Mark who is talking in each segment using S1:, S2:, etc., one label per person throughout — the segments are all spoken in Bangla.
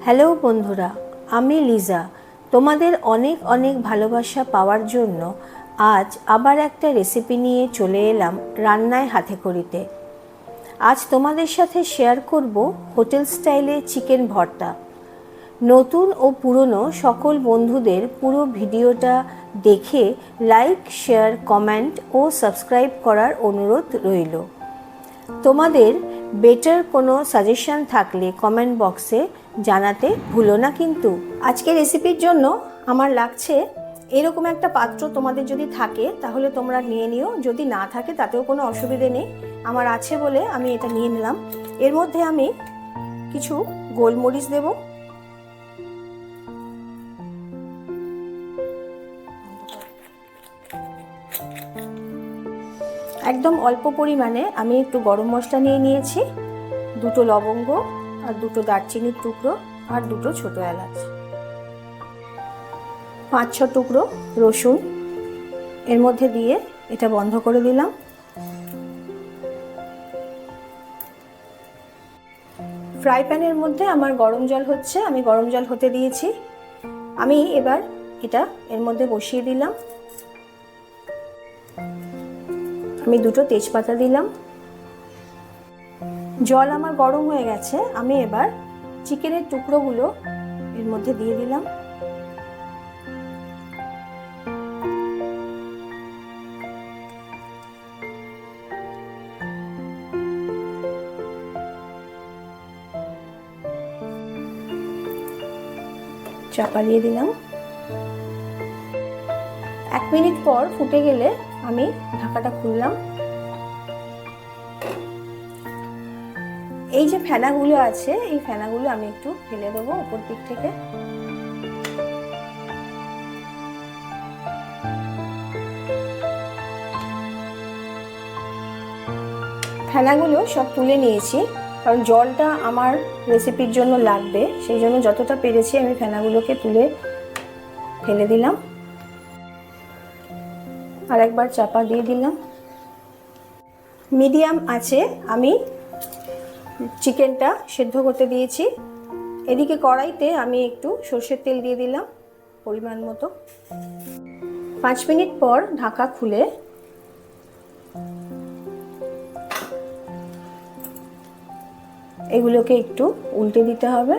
S1: হ্যালো বন্ধুরা, আমি লিজা। তোমাদের অনেক অনেক ভালোবাসা পাওয়ার জন্য আজ আবার একটা রেসিপি নিয়ে চলে এলাম রান্নায় হাতেখড়িতে। আজ তোমাদের সাথে শেয়ার করব হোটেল স্টাইলে চিকেন ভর্তা। নতুন ও পুরনো সকল বন্ধুদের পুরো ভিডিওটা দেখে লাইক, শেয়ার, কমেন্ট ও সাবস্ক্রাইব করার অনুরোধ রইল। তোমাদের বেটার কোনো সাজেশন থাকলে কমেন্ট বক্সে জানাতে ভুলো না কিন্তু। আজকে রেসিপির জন্য আমার লাগছে এরকম একটা পাত্র। তোমাদের যদি থাকে তাহলে তোমরা নিয়ে নিও, যদি না থাকে তাতেও কোনো অসুবিধে নেই। আমার আছে বলে আমি এটা নিয়ে নিলাম। এর মধ্যে আমি কিছু গোলমরিচ দেব, একদম অল্প পরিমাণে আমি একটু গরম মশলা নিয়ে নিয়েছি, দুটো লবঙ্গ আর দুটো দারচিনির টুকরো আর দুটো ছোট এলাচ, 5-6 টুকরো রসুন এর মধ্যে দিয়ে এটা বন্ধ করে দিলাম। ফ্রাই প্যানের মধ্যে আমার গরম জল হচ্ছে, আমি গরম জল হতে দিয়েছি। আমি এবার এটা এর মধ্যে বসিয়ে দিলাম। আমি দুটো তেজপাতা দিলাম। জল আমার গরম হয়ে গেছে, আমি এবার চিকেনের টুকরোগুলো এর মধ্যে দিয়ে দিলাম। চাপা দিয়ে দিলাম। 1 মিনিট পর ফুটে গেলে আমি ঢাকাটা খুললাম। এই যে ফেনাগুলো আছে, এই ফেনাগুলো আমি একটু ফেলে দেবো উপর দিক থেকে। ফেনাগুলো সব তুলে নিয়েছি, কারণ জলটা আমার রেসিপির জন্য লাগবে, সেই জন্য যতটা পেরেছি আমি ফেনাগুলোকে তুলে ফেলে দিলাম। আর একবার চাপা দিয়ে দিলাম। মিডিয়াম আছে আমি চিকেনটা সেদ্ধ করতে দিয়েছি। এদিকে কড়াইতে আমি একটু সর্ষের তেল দিয়ে দিলাম পরিমাণ মতো। 5 মিনিট পর ঢাকা খুলে এগুলোকে একটু উল্টে দিতে হবে।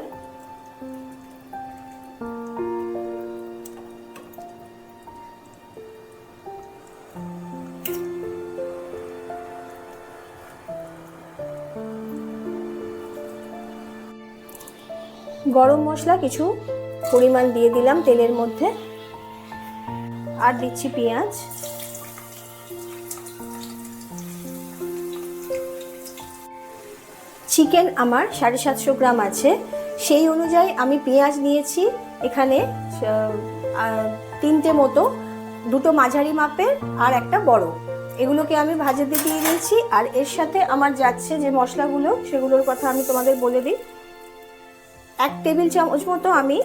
S1: গরম মশলা কিছু পরিমাণ দিয়ে দিলাম তেলের মধ্যে, আর দিচ্ছি পেঁয়াজ। চিকেন আমার 750 গ্রাম আছে, সেই অনুযায়ী আমি পেঁয়াজ নিয়েছি এখানে 3টে মতো, দুটো মাঝারি মাপের আর একটা বড়। এগুলোকে আমি ভাজতে দিয়ে দিয়েছি। আর এর সাথে আমার যাচ্ছে যে মশলাগুলো, সেগুলোর কথা আমি তোমাদের বলে দিই। 1 টেবিল চামচ মতো আমি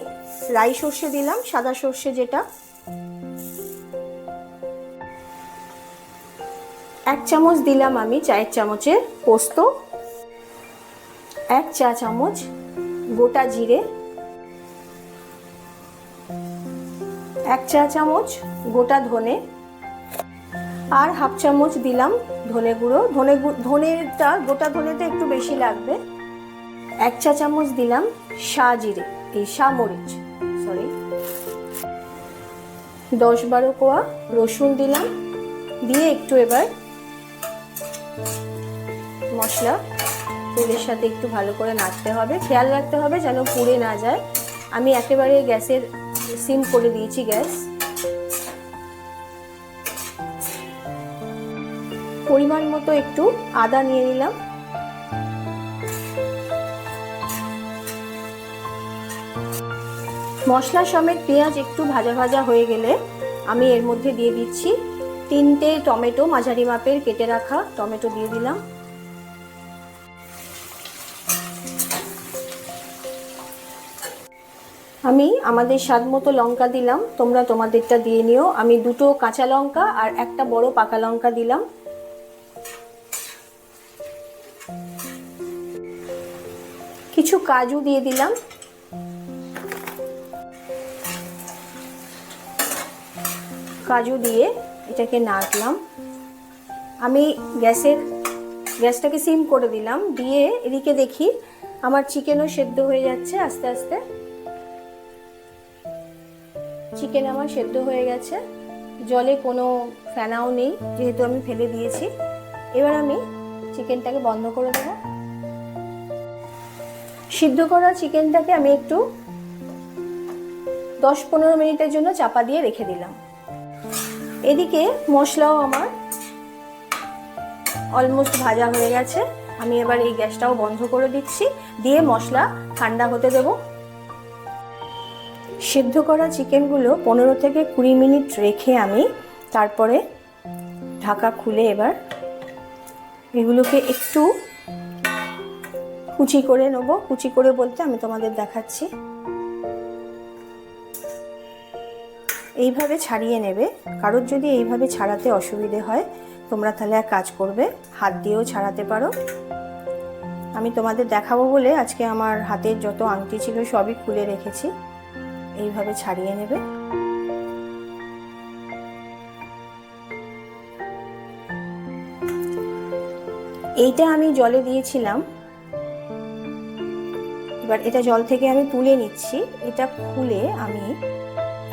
S1: রাই সর্ষে দিলাম, সাদা সর্ষে যেটা। 1 চামচ দিলাম আমি চায়ের চামচের পোস্ত, 1 চা চামচ গোটা জিরে, 1 চা চামচ গোটা ধনে, আর 1/2 চামচ দিলাম ধনে গুঁড়ো। ধনেটা গোটা ধনেতে একটু বেশি লাগবে। 1 চা চামচ দিলাম শাহজিরে, এই শাহমরিচ, সরি। 10-12 কোয়া রসুন দিলাম, দিয়ে একটু এবার মশলা তেলের সাথে একটু ভালো করে নাড়তে হবে। খেয়াল রাখতে হবে যেন পুড়ে না যায়। আমি একেবারে গ্যাসের সিম করে দিয়েছি গ্যাস। পরিমাণ মতো একটু আদা নিয়ে নিলাম। মশলা সমেত পেঁয়াজ একটু ভাজা ভাজা হয়ে গেলে আমি এর মধ্যে দিয়ে দিচ্ছি 3টে টমেটো, মাঝারি মাপের কেটে রাখা টমেটো দিয়ে দিলাম। আমি আমাদের স্বাদ মতো লঙ্কা দিলাম, তোমরা তোমাদেরটা দিয়ে নিও। আমি 2টো কাঁচা লঙ্কা আর একটা বড় পাকা লঙ্কা দিলাম। কিছু কাজু দিয়ে দিলাম, কাজু দিয়ে এটাকে নাড়লাম। আমি গ্যাসটাকে সিম করে দিলাম, দিয়ে এদিকে দেখি আমার চিকেনও সেদ্ধ হয়ে যাচ্ছে আস্তে আস্তে। চিকেন আমার সেদ্ধ হয়ে গেছে, জলে কোনো ফেনাও নেই যেহেতু আমি ফেলে দিয়েছি। এবার আমি চিকেনটাকে বন্ধ করে দেব। সিদ্ধ করা চিকেনটাকে আমি একটু 10-15 মিনিটের জন্য চাপা দিয়ে রেখে দিলাম। এদিকে মশলাও আমার অলমোস্ট ভাজা হয়ে গেছে। আমি এবার এই গ্যাসটাও বন্ধ করে দিচ্ছি, দিয়ে মশলা ঠান্ডা হতে দেব। সিদ্ধ করা চিকেনগুলো 15 থেকে 20 মিনিট রেখে আমি তারপরে ঢাকা খুলে এবার এগুলোকে একটু কুচি করে নেব। কুচি করে বলতে আমি তোমাদের দেখাচ্ছি, এইভাবে ছাড়িয়ে নেবে। কারোর যদি এইভাবে ছাড়াতে অসুবিধে হয় তোমরা তাহলে এক কাজ করবে, হাত দিয়েও ছাড়াতে পারো। আমি তোমাদের দেখাবো বলে আজকে আমার হাতের যত আংটি ছিল সবই খুলে রেখেছি। এইভাবে ছাড়িয়ে নেবে। এইটা আমি জলে দিয়েছিলাম, এবার এটা জল থেকে আমি তুলে নিচ্ছি। এটা খুলে আমি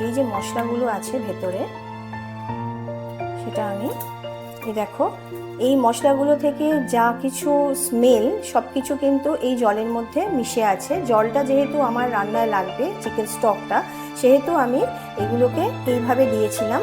S1: এই যে মশলাগুলো আছে ভেতরে সেটা আমি এই দেখো, এই মশলাগুলো থেকে যা কিছু স্মেল সব কিছু কিন্তু এই জলের মধ্যে মিশে আছে। জলটা যেহেতু আমার রান্নায় লাগবে, চিকেন স্টকটা, সেহেতু আমি এগুলোকে এইভাবে দিয়েছিলাম।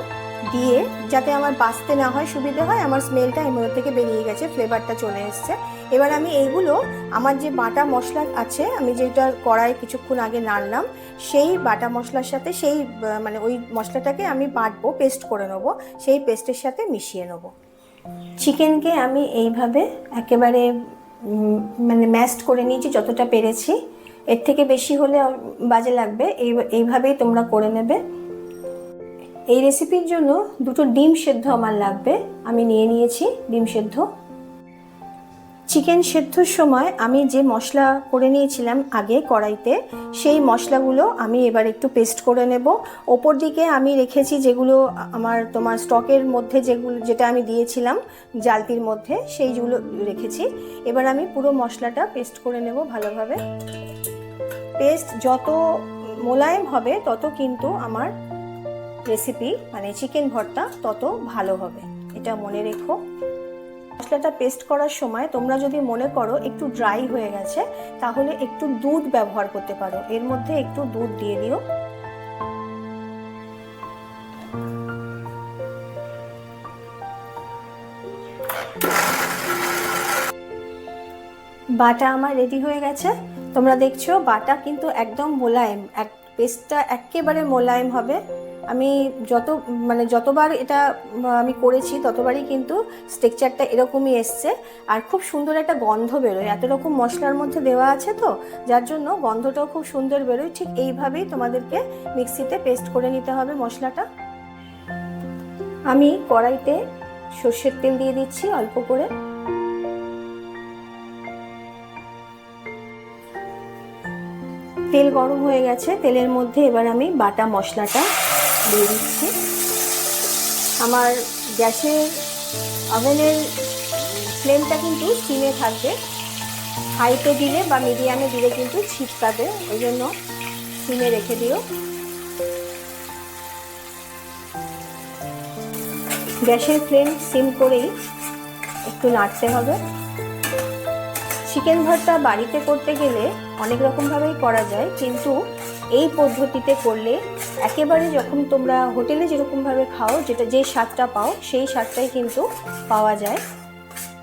S1: দিয়ে যাতে আমার বাঁচতে না হয়, সুবিধে হয়, আমার স্মেলটা এর মধ্যে থেকে বেরিয়ে গেছে, ফ্লেভারটা চলে এসছে। এবার আমি এইগুলো আমার যে বাটা মশলা আছে, আমি যেটা কড়াই কিছুক্ষণ আগে নাড়লাম, সেই বাটা মশলার সাথে সেই মানে ওই মশলাটাকে আমি বাটবো, পেস্ট করে নেবো, সেই পেস্টের সাথে মিশিয়ে নেবো। চিকেনকে আমি এইভাবে একেবারে মানে ম্যাশড করে নিয়েছি যতটা পেরেছি। এর থেকে বেশি হলে বাজে লাগবে, এইভাবেই তোমরা করে নেবে। এই রেসিপির জন্য 2টো ডিম সেদ্ধ আমার লাগবে, আমি নিয়ে নিয়েছি ডিম সেদ্ধ। চিকেন সেদ্ধর সময় আমি যে মশলা করে নিয়েছিলাম আগে কড়াইতে, সেই মশলাগুলো আমি এবার একটু পেস্ট করে নেব। ওপর দিকে আমি রেখেছি যেগুলো আমার তোমার স্টকের মধ্যে যেটা আমি দিয়েছিলাম জালতির মধ্যে, সেইগুলো রেখেছি। এবার আমি পুরো মশলাটা পেস্ট করে নেব ভালোভাবে। পেস্ট যত মোলায়েম হবে তত কিন্তু আমার রেসিপি মানে চিকেন ভর্তা তত ভালো হবে, এটা মনে রেখো। মশলাটা পেস্ট করার সময় তোমরা যদি মনে করো একটু ড্রাই হয়ে গেছে তাহলে একটু দুধ ব্যবহার করতে পারো, এর মধ্যে একটু দুধ দিয়ে দিও। বাটা আমার রেডি হয়ে গেছে। তোমরা দেখছো বাটা কিন্তু একদম মোলায়েম, পেস্টটা একেবারে মোলায়েম হবে। আমি যতবার এটা আমি করেছি ততবারই কিন্তু স্ট্রাকচারটা এরকমই এসছে, আর খুব সুন্দর একটা গন্ধ বেরোয়। এত রকম মশলার মধ্যে দেওয়া আছে তো, যার জন্য গন্ধটাও খুব সুন্দর বেরোয়। ঠিক এইভাবেই তোমাদেরকে মিক্সিতে পেস্ট করে নিতে হবে মশলাটা। আমি কড়াইতে সর্ষের তেল দিয়ে দিচ্ছি অল্প করে। তেল গরম হয়ে গেছে, তেলের মধ্যে এবার আমি বাটা মশলাটা দিয়ে দিচ্ছি। আমার গ্যাসের ওভেনের ফ্লেমটা কিন্তু সিমে থাকবে, হাইতে দিলে বা মিডিয়ামে দিলে কিন্তু ছিটকাবে, ওই জন্য সিমে রেখে দিও। গ্যাসের ফ্লেম সিম করেই একটু নাড়তে হবে। চিকেন ভর্তা বাড়িতে করতে গেলে অনেক রকমভাবেই করা যায়, কিন্তু এই পদ্ধতিতে করলে একেবারে যখন তোমরা হোটেলে যেরকমভাবে খাও, যে স্বাদটা পাও সেই স্বাদটাই কিন্তু পাওয়া যায়।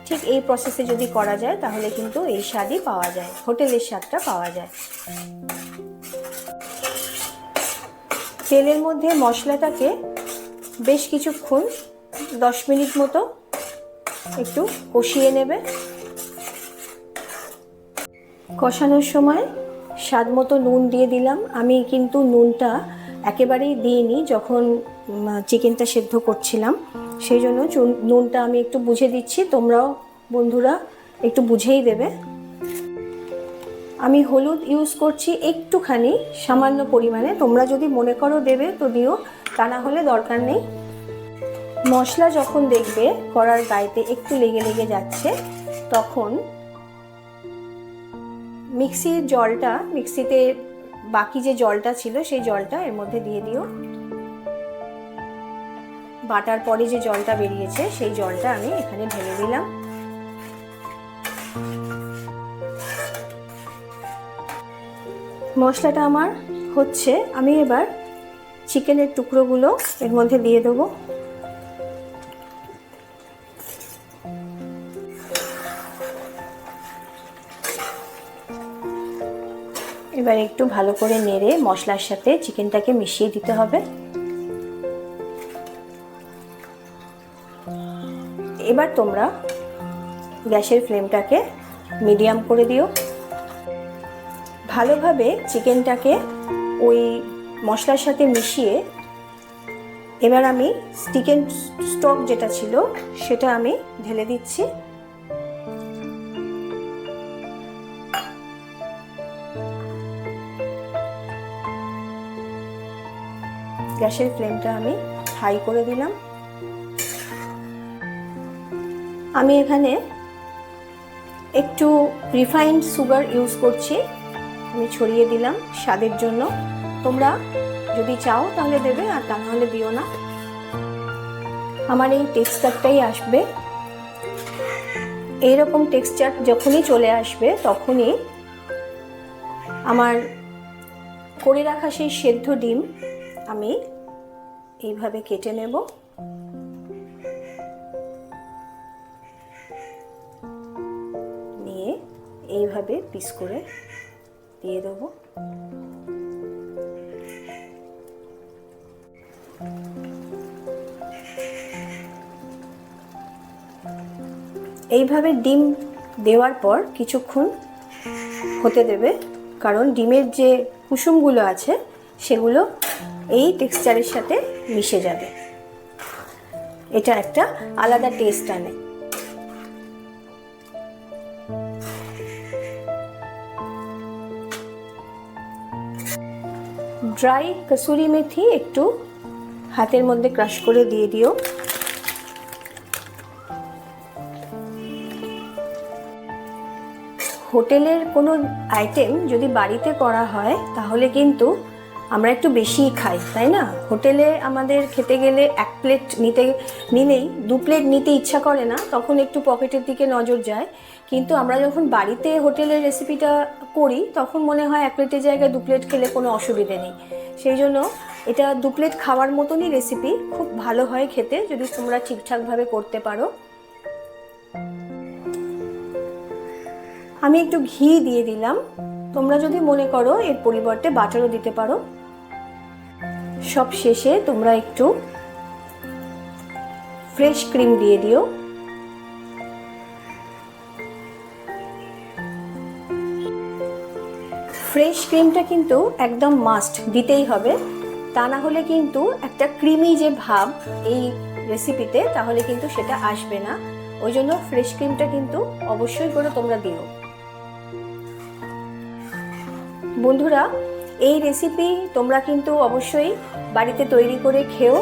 S1: ঠিক এই প্রসেসে যদি করা যায় তাহলে কিন্তু এই স্বাদই পাওয়া যায়, হোটেলের স্বাদটা পাওয়া যায়। তেলের মধ্যে মশলাটাকে বেশ কিছুক্ষণ 10 মিনিট মতো একটু কষিয়ে নেবে। কষানোর সময় স্বাদ মতো নুন দিয়ে দিলাম। আমি কিন্তু নুনটা একেবারেই দিইনি যখন চিকেনটা সেদ্ধ করছিলাম, সেই জন্য নুনটা আমি একটু বুঝে দিচ্ছি, তোমরাও বন্ধুরা একটু বুঝেই দেবে। আমি হলুদ ইউজ করছি একটুখানি, সামান্য পরিমাণে। তোমরা যদি মনে করো দেবে তো দিও, তা না হলে দরকার নেই। মশলা যখন দেখবে কড়ার গায়েতে একটু লেগে লেগে যাচ্ছে, তখন মিক্সির জলটা, মিক্সিতে বাকি যে জলটা ছিল সেই জলটা এর মধ্যে দিয়ে দিও। বাটার পরে যে জলটা বেরিয়েছে সেই জলটা আমি এখানে ঢেলে দিলাম। মশলাটা আমার হচ্ছে, আমি এবার চিকেনের টুকরোগুলো এর মধ্যে দিয়ে দেবো। এবার একটু ভালো করে নেড়ে মশলার সাথে চিকেনটাকে মিশিয়ে দিতে হবে। এবার তোমরা গ্যাসের ফ্লেমটাকে মিডিয়াম করে দিও। ভালোভাবে চিকেনটাকে ওই মশলার সাথে মিশিয়ে এবার আমি চিকেন স্টক যেটা ছিল সেটা আমি ঢেলে দিচ্ছি। গ্যাসের ফ্লেমটা আমি হাই করে দিলাম। আমি এখানে একটু রিফাইন্ড সুগার ইউজ করছি, আমি ছড়িয়ে দিলাম স্বাদের জন্য। তোমরা যদি চাও তাহলে দেবে, আর তা নাহলে দিও না। আমার এই টেক্সচারটাই আসবে। এইরকম টেক্সচার যখনই চলে আসবে তখনই আমার করে রাখা সেই সেদ্ধ ডিম আমি এইভাবে কেটে নেব। নিয়ে এইভাবে পিস করে দিয়ে দেব। এইভাবে ডিম দেওয়ার পর কিছুক্ষণ হতে দেবে, কারণ ডিমের যে কুসুমগুলো আছে সেগুলো এই টেক্সচারের সাথে মিশে যাবে। এটা একটা আলাদা টেস্ট আনে। ড্রাই কসুরি মেথি একটু হাতের মধ্যে ক্রাশ করে দিয়ে দিও। হোটেলের কোনো আইটেম যদি বাড়িতে করা হয় তাহলে কিন্তু আমরা একটু বেশিই খাই, তাই না? হোটেলে আমাদের খেতে গেলে 1 প্লেট নিলেই 2 প্লেট নিতে ইচ্ছা করে না, তখন একটু পকেটের দিকে নজর যায়। কিন্তু আমরা যখন বাড়িতে হোটেলের রেসিপিটা করি তখন মনে হয় 1 প্লেটের জায়গায় 2 প্লেট খেলে কোনো অসুবিধে নেই। সেই জন্য এটা 2 প্লেট খাওয়ার মতনই রেসিপি, খুব ভালো হয় খেতে যদি তোমরা ঠিকঠাকভাবে করতে পারো। আমি একটু ঘি দিয়ে দিলাম, তোমরা যদি মনে করো এর পরিবর্তে বাটারও দিতে পারো। সব শেষে তোমরা একটু ফ্রেশ ক্রিম দিয়ে দিও। ফ্রেশ ক্রিমটা কিন্তু একদম মাস্ট দিতেই হবে, তা না হলে কিন্তু একটা ক্রিমি যে ভাব এই রেসিপিতে তাহলে কিন্তু সেটা আসবে না। ওই জন্য ফ্রেশ ক্রিমটা কিন্তু অবশ্যই করে তোমরা দিও। বন্ধুরা, এই রেসিপি তোমরা কিন্তু অবশ্যই বাড়িতে তৈরি করে খেও,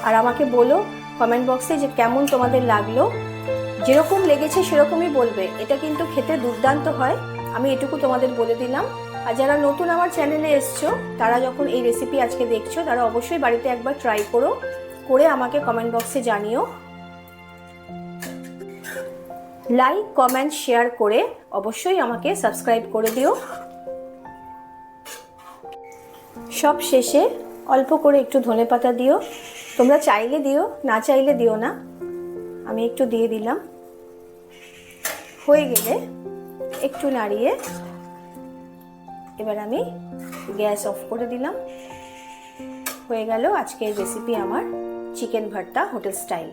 S1: আর আমাকে বলো কমেন্ট বক্সে যে কেমন তোমাদের লাগলো। যেরকম লেগেছে সেরকমই বলবে, এটা কিন্তু খেতে দুর্দান্ত হয়, আমি এটুকু তোমাদের বলে দিলাম। আর যারা নতুন আমার চ্যানেলে এসছো তারা যখন এই রেসিপি আজকে দেখছো তারা অবশ্যই বাড়িতে একবার ট্রাই করো, করে আমাকে কমেন্ট বক্সে জানিও। লাইক, কমেন্ট, শেয়ার করে অবশ্যই আমাকে সাবস্ক্রাইব করে দিও। সব শেষে অল্প করে একটু ধনেপাতা দিও, তোমরা চাইলে দিও, না চাইলে দিও না। আমি একটু দিয়ে দিলাম। হয়ে গেলে একটু নাড়িয়ে এবার আমি গ্যাস অফ করে দিলাম। হয়ে গেল আজকের রেসিপি আমার চিকেন ভর্তা হোটেল স্টাইল।